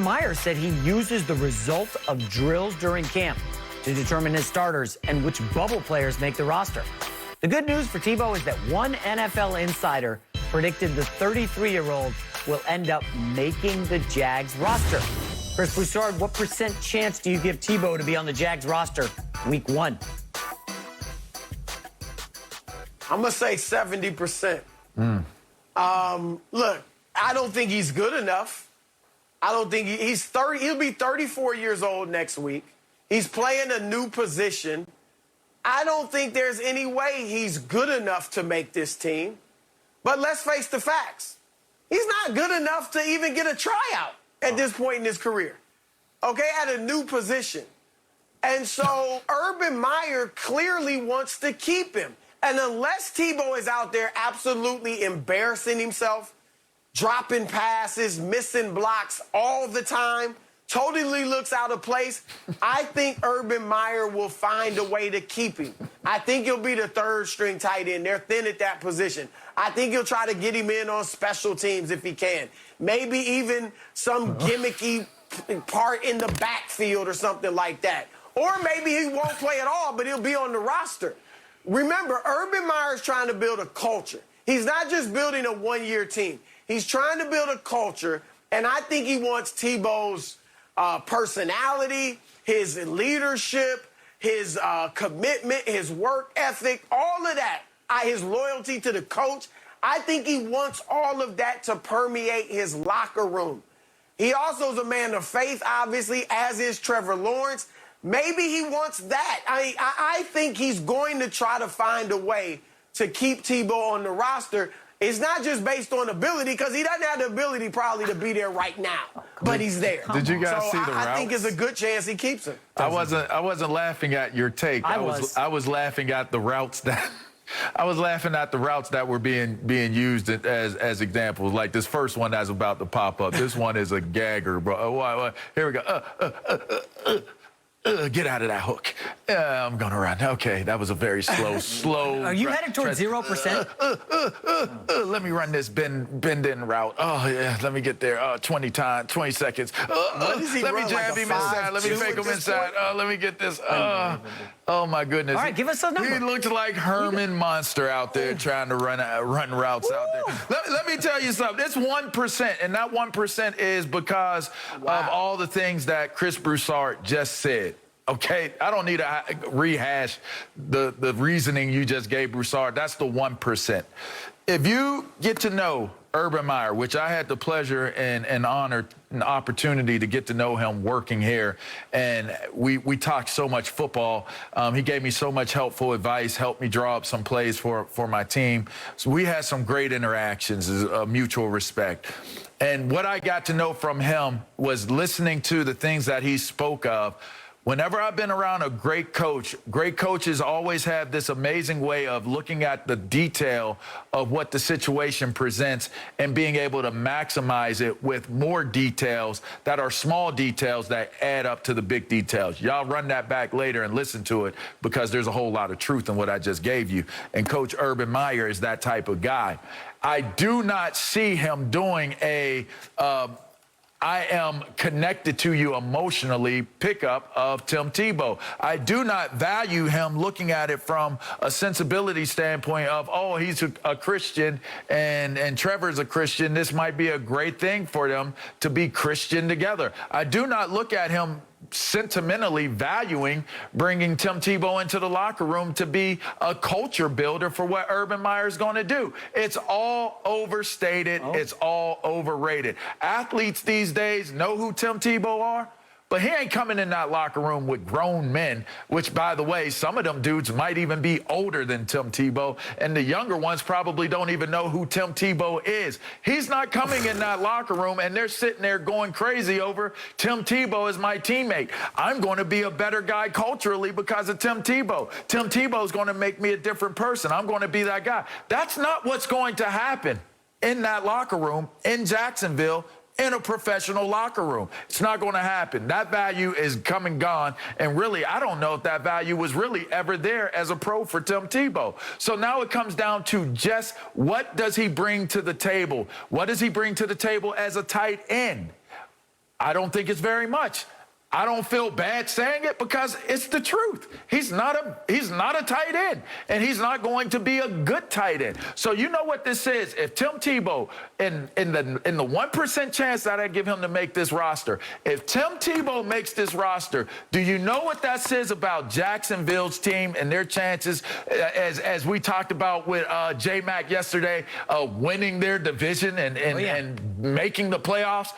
Meyer said he uses the result of drills during camp to determine his starters and which bubble players make the roster. The good news for Tebow is that one NFL insider predicted the 33-year-old will end up making the Jags roster. Chris Broussard, what % chance do you give Tebow to be on the Jags roster week 1? I'm going to say 70%. Look, I don't think he's good enough. I don't think he's 30. He'll be 34 years old next week. He's playing a new position. I don't think there's any way he's good enough to make this team. But let's face the facts. He's not good enough to even get a tryout at this point in his career. Okay, at a new position. And so Urban Meyer clearly wants to keep him. And unless Tebow is out there absolutely embarrassing himself, dropping passes, missing blocks all the time, totally looks out of place, I think Urban Meyer will find a way to keep him. I think he'll be the third-string tight end. They're thin at that position. I think he'll try to get him in on special teams if he can. Maybe even some gimmicky part in the backfield or something like that. Or maybe he won't play at all, but he'll be on the roster. Remember, Urban Meyer is trying to build a culture. He's not just building a one-year team. He's trying to build a culture, and I think he wants Tebow's personality, his leadership, his commitment, his work ethic, all of that, his loyalty to the coach. I think he wants all of that to permeate his locker room. He also is a man of faith, obviously, as is Trevor Lawrence. Maybe he wants that. I think he's going to try to find a way to keep Tebow on the roster. It's not just based on ability, because he doesn't have the ability probably to be there right now, but he's there. Did you guys see the routes? I think it's a good chance he keeps him. I wasn't laughing at your take. I was laughing at the routes that I was laughing at the routes that were being used as examples. Like this first one that's about to pop up. This one is a gagger, bro. Here we go. Get out of that hook. I'm going to run. Okay, that was a very slow. Are you headed towards 0%? Let me run this bend-in route. Oh, yeah, let me get there. 20 seconds. Let me jab him inside. Let me fake him inside. Let me get this. Oh, my goodness. All right, give us a number. He looked like Herman Monster out there trying to run routes out there. Let me tell you something. It's 1%, and that 1% is because of all the things that Chris Broussard just said. Okay, I don't need to rehash the reasoning you just gave, Broussard. That's the 1%. If you get to know Urban Meyer, which I had the pleasure and honor and opportunity to get to know him working here, and we talked so much football. He gave me so much helpful advice, helped me draw up some plays for my team. So we had some great interactions, mutual respect. And what I got to know from him was listening to the things that he spoke of. Whenever I've been around a great coaches always have this amazing way of looking at the detail of what the situation presents and being able to maximize it with more details that are small details that add up to the big details. Y'all run that back later and listen to it, because there's a whole lot of truth in what I just gave you. And Coach Urban Meyer is that type of guy. I do not see him doing a I am connected to you emotionally pickup of Tim Tebow. I do not value him looking at it from a sensibility standpoint of, oh, he's a Christian and Trevor's a Christian. This might be a great thing for them to be Christian together. I do not look at him sentimentally valuing bringing Tim Tebow into the locker room to be a culture builder for what Urban Meyer is going to do. It's all overstated. It's all overrated. Athletes these days know who Tim Tebow are, but he ain't coming in that locker room with grown men, which, by the way, some of them dudes might even be older than Tim Tebow, and the younger ones probably don't even know who Tim Tebow is. He's not coming in that locker room, and they're sitting there going crazy over Tim Tebow is my teammate. I'm going to be a better guy culturally because of Tim Tebow. Tim Tebow is going to make me a different person. I'm going to be that guy. That's not what's going to happen in that locker room in Jacksonville, in a professional locker room. It's not going to happen. That value is come and gone. And really, I don't know if that value was really ever there as a pro for Tim Tebow. So now it comes down to just what does he bring to the table? What does he bring to the table as a tight end? I don't think it's very much. I don't feel bad saying it because it's the truth. He's not a tight end, and he's not going to be a good tight end. So you know what this is. If Tim Tebow, in the 1% chance that I give him to make this roster, if Tim Tebow makes this roster, do you know what that says about Jacksonville's team and their chances, as we talked about with J-Mac yesterday, winning their division and making the playoffs?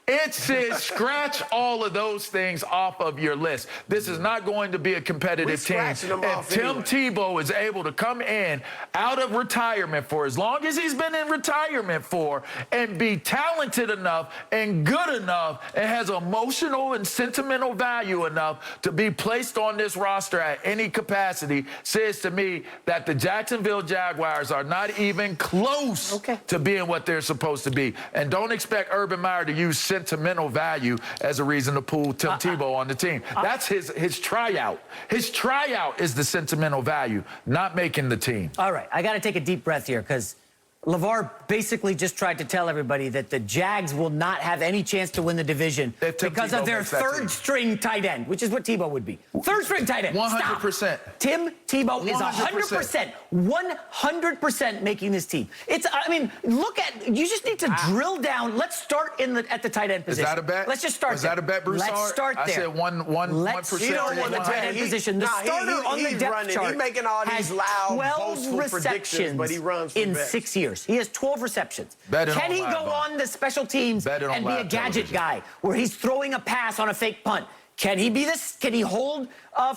It says scratch all of those things off of your list. This is not going to be a competitive team. If Tim Tebow is able to come in out of retirement for as long as he's been in retirement for and be talented enough and good enough and has emotional and sentimental value enough to be placed on this roster at any capacity, says to me that the Jacksonville Jaguars are not even close to being what they're supposed to be. And don't expect Urban Meyer to use sentimental value as a reason to pull Tim Tebow on the team. That's his tryout. His tryout is the sentimental value, not making the team. All right, I got to take a deep breath here because LeVar basically just tried to tell everybody that the Jags will not have any chance to win the division because of their third-string tight end, which is what Tebow would be. Third-string tight end. 100%. Stop. Tim Tebow is 100% making this team. I mean, look at, you just need to drill down. Let's start at the tight end position. Is that a bet? Let's just start Is that a bet, Broussard? Let's start there. I said 1%. He don't want the tight end position. The starter on the depth chart he's making all these loud, 12 receptions but he runs in 6 years. He has 12 receptions. Can he go on the special teams and be a gadget guy where he's throwing a pass on a fake punt? Can he be this? Can he hold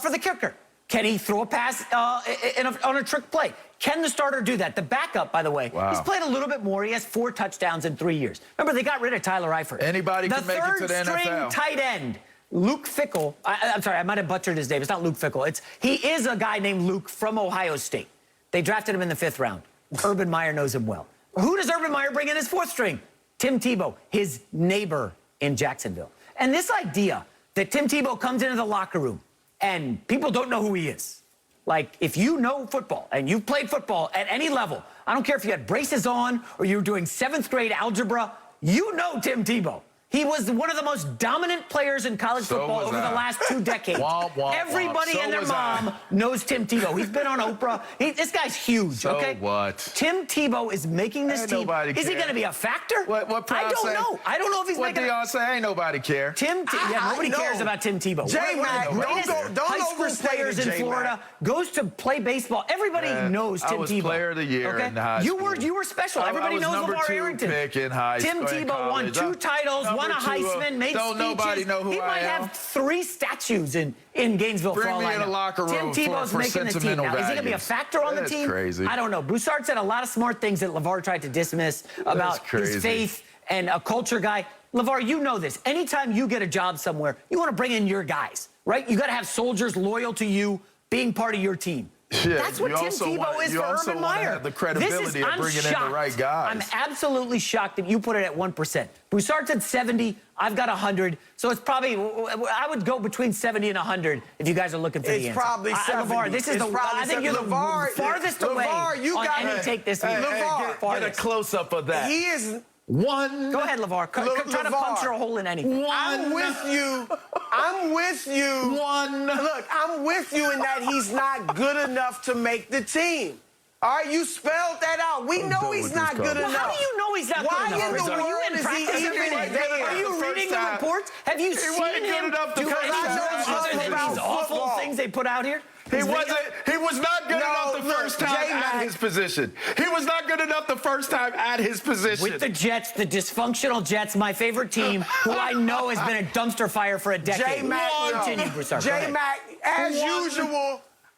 for the kicker? Can he throw a pass on a trick play? Can the starter do that? The backup, by the way, he's played a little bit more. He has 4 touchdowns in 3 years. Remember, they got rid of Tyler Eifert. Anybody can make it to the NFL. The third-string tight end, Luke Fickell. I'm sorry, I might have butchered his name. It's not Luke Fickell. He is a guy named Luke from Ohio State. They drafted him in the 5th round. Urban Meyer knows him well. Who does Urban Meyer bring in as 4th string? Tim Tebow, his neighbor in Jacksonville. And this idea that Tim Tebow comes into the locker room and people don't know who he is. Like, if you know football and you've played football at any level, I don't care if you had braces on or you were doing 7th grade algebra, you know Tim Tebow. He was one of the most dominant players in college football over the last 2 decades. Everybody and their mom knows Tim Tebow. He's been on Oprah. This guy's huge, okay? What? Tim Tebow is making this team. Is he going to be a factor? What I don't know. I don't know if he's making What Deion say? Ain't nobody care. Nobody cares about Tim Tebow. J-Mac, don't high school players in Florida, goes to play baseball. Everybody knows Tim Tebow. I was player of the year in high school. You were special. Everybody knows LeVar Arrington. Pick in high school. Tim Tebow won 2 titles, won a Heisman, made speeches. Nobody know who he might have 3 statues in Gainesville for all I know. Bring me in a locker room Tim Tebow's for making the team now. Is he going to be a factor on the team? Crazy. I don't know. Broussard said a lot of smart things that LeVar tried to dismiss about his faith and a culture guy. LeVar, you know this. Anytime you get a job somewhere, you want to bring in your guys, right? You got to have soldiers loyal to you, being part of your team. Yeah, that's what Tim Tebow is for Urban Meyer. Have the credibility of bringing in the right guys. I'm absolutely shocked that you put it at 1%. Broussard said 70. I've got 100. So it's probably, I would go between 70 and 100 if you guys are looking for the answer. It's probably 70. LeVar, this is I think you're the farthest away on any take this week. LeVar, get a close-up of that. He is... Go ahead, LeVar. Try to punch a hole in anything. I'm with you. Look, I'm with you in that he's not good enough to make the team. All right, you spelled that out. We know he's not good enough. How do you know he's not good enough? Why in the world is he even there? Are you reading the reports? Have you seen him do any of these awful things they put out here? He was not good enough the first time at his position. He was not good enough the first time at his position. With the Jets, the dysfunctional Jets, my favorite team, who I know has been a dumpster fire for a decade. J-Mac,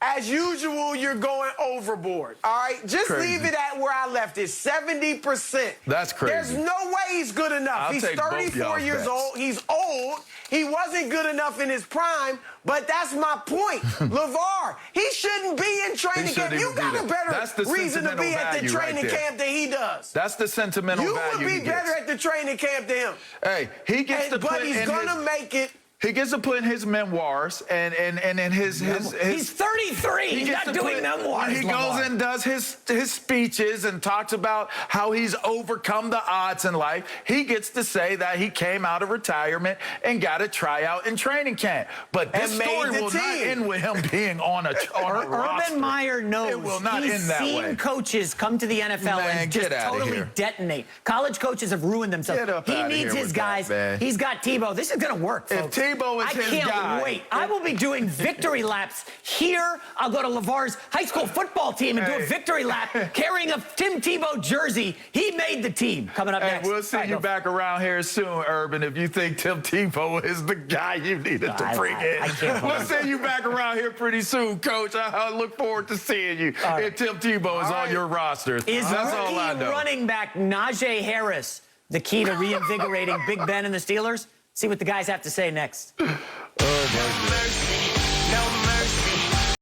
as usual, you're going overboard. All right? Just leave it at where I left it, 70%. That's crazy. There's no way he's good enough. He's 34 years old. He's old. He wasn't good enough in his prime, but that's my point. LeVar, he shouldn't be in training camp. You got a better reason to be at the training camp than he does. That's the sentimental value. You would be better at the training camp than him. Hey, he gets to put But he's going to make it He gets to put in his memoirs and in his He's 33. He's not doing memoirs. He goes and does his speeches and talks about how he's overcome the odds in life. He gets to say that he came out of retirement and got a tryout in training camp. But this story will not end with him being on a roster. Urban Meyer knows. It will not end that way. He's seen coaches come to the NFL and just totally detonate. College coaches have ruined themselves. He needs his guys. He's got Tebow. This is going to work, folks. If Tebow is his guy. I can't wait. I will be doing victory laps here. I'll go to LeVar's high school football team and do a victory lap carrying a Tim Tebow jersey. He made the team. Coming up next. We'll see you back around here soon, Urban, if you think Tim Tebow is the guy you needed to bring in. We'll see you back around here pretty soon, Coach. I look forward to seeing you if Tim Tebow is on your roster. Is rookie running back Najee Harris the key to reinvigorating Big Ben and the Steelers? See what the guys have to say next. Oh, my goodness.